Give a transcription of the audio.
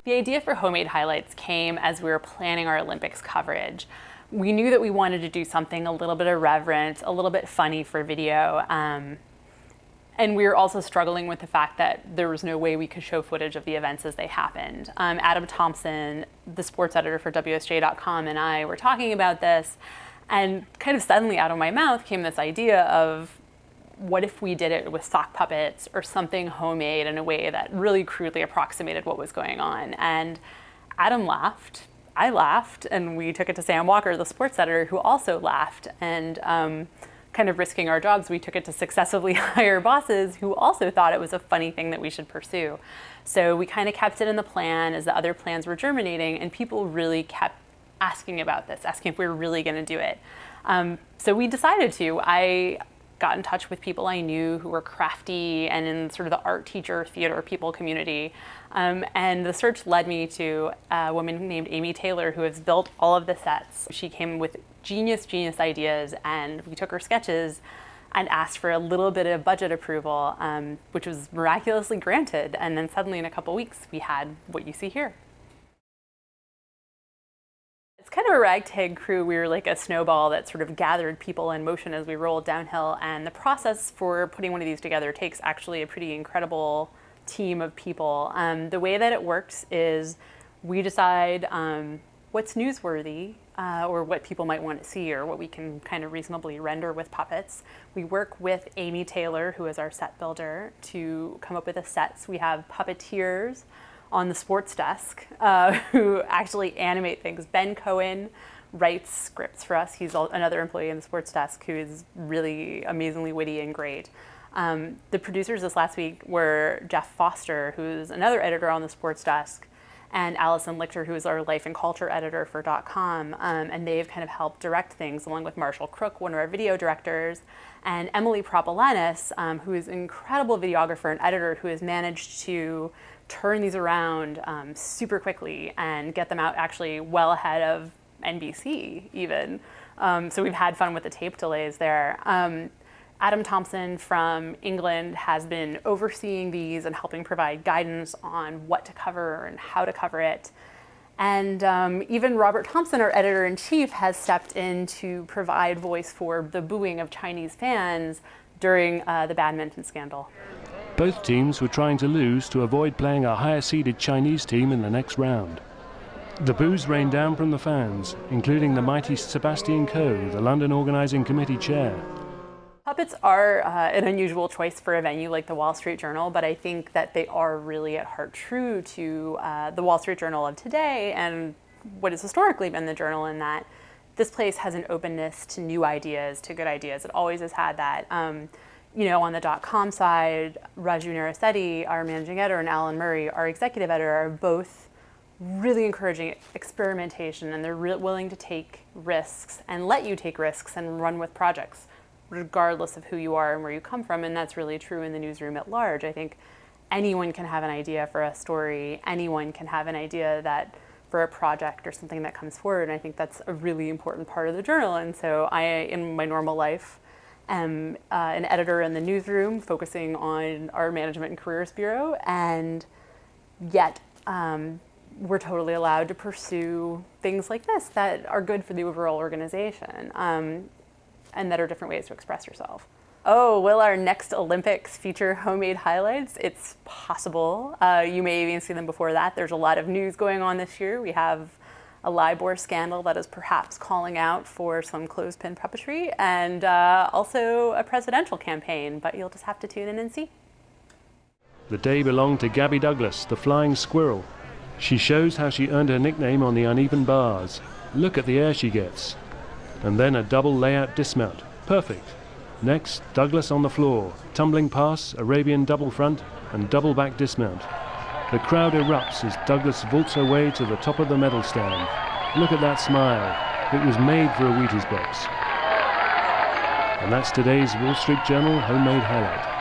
The idea for Homemade Highlights came as we were planning our Olympics coverage. We knew that we wanted to do something a little bit irreverent, a little bit funny for video. And we were also struggling with the fact that there was no way we could show footage of the events as they happened. Adam Thompson, the sports editor for WSJ.com, and I were talking about this, and kind of suddenly out of my mouth came this idea of, what if we did it with sock puppets or something homemade in a way that really crudely approximated what was going on? And Adam laughed, I laughed, and we took it to Sam Walker, the sports editor, who also laughed. And kind of risking our jobs, we took it to successively hire bosses who also thought it was a funny thing that we should pursue. So we kind of kept it in the plan as the other plans were germinating, and people really kept asking about this, asking if we were really going to do it. So we decided to. I got in touch with people I knew who were crafty and in sort of the art teacher, theater people community. And the search led me to a woman named Amy Taylor, who has built all of the sets. She came with genius ideas, and we took her sketches and asked for a little bit of budget approval, which was miraculously granted. And then suddenly in a couple weeks, we had what you see here. It's kind of a ragtag crew. We were like a snowball that sort of gathered people in motion as we rolled downhill. And the process for putting one of these together takes actually a pretty incredible team of people. The way that it works is we decide what's newsworthy or what people might want to see or what we can kind of reasonably render with puppets. We work with Amy Taylor, who is our set builder, to come up with the sets. We have puppeteers on the sports desk who actually animate things. Ben Cohen writes scripts for us. He's another employee in the sports desk who is really amazingly witty and great. The producers this last week were Jeff Foster, who's another editor on the sports desk, and Allison Lichter, who is our life and culture editor for .com. And they've kind of helped direct things, along with Marshall Crook, one of our video directors, and Emily Propolanis, who is an incredible videographer and editor who has managed to turn these around super quickly and get them out actually well ahead of NBC even. So we've had fun with the tape delays there. Adam Thompson from England has been overseeing these and helping provide guidance on what to cover and how to cover it. And even Robert Thompson, our editor-in-chief, has stepped in to provide voice for the booing of Chinese fans during the badminton scandal. Both teams were trying to lose to avoid playing a higher-seeded Chinese team in the next round. The boos rained down from the fans, including the mighty Sebastian Coe, the London Organising Committee chair. Puppets are an unusual choice for a venue like the Wall Street Journal, but I think that they are really at heart true to the Wall Street Journal of today and what has historically been the Journal, in that this place has an openness to new ideas, to good ideas. It always has had that. You know, on the .com side, Raju Narasetti, our managing editor, and Alan Murray, our executive editor, are both really encouraging experimentation, and they're willing to take risks and let you take risks and run with projects, regardless of who you are and where you come from. And that's really true in the newsroom at large. I think anyone can have an idea for a story. Anyone can have an idea that for a project or something that comes forward. And I think that's a really important part of the Journal. And so I, in my normal life, am an editor in the newsroom focusing on our management and careers bureau. And yet we're totally allowed to pursue things like this that are good for the overall organization. And that are different ways to express yourself. Oh, will our next Olympics feature homemade highlights? It's possible. You may even see them before that. There's a lot of news going on this year. We have a Libor scandal that is perhaps calling out for some clothespin puppetry, and also a presidential campaign, but you'll just have to tune in and see. The day belonged to Gabby Douglas, the flying squirrel. She shows how she earned her nickname on the uneven bars. Look at the air she gets. And then a double layout dismount. Perfect. Next, Douglas on the floor. Tumbling pass, Arabian double front, and double back dismount. The crowd erupts as Douglas vaults her way to the top of the medal stand. Look at that smile. It was made for a Wheaties box. And that's today's Wall Street Journal Homemade Highlight.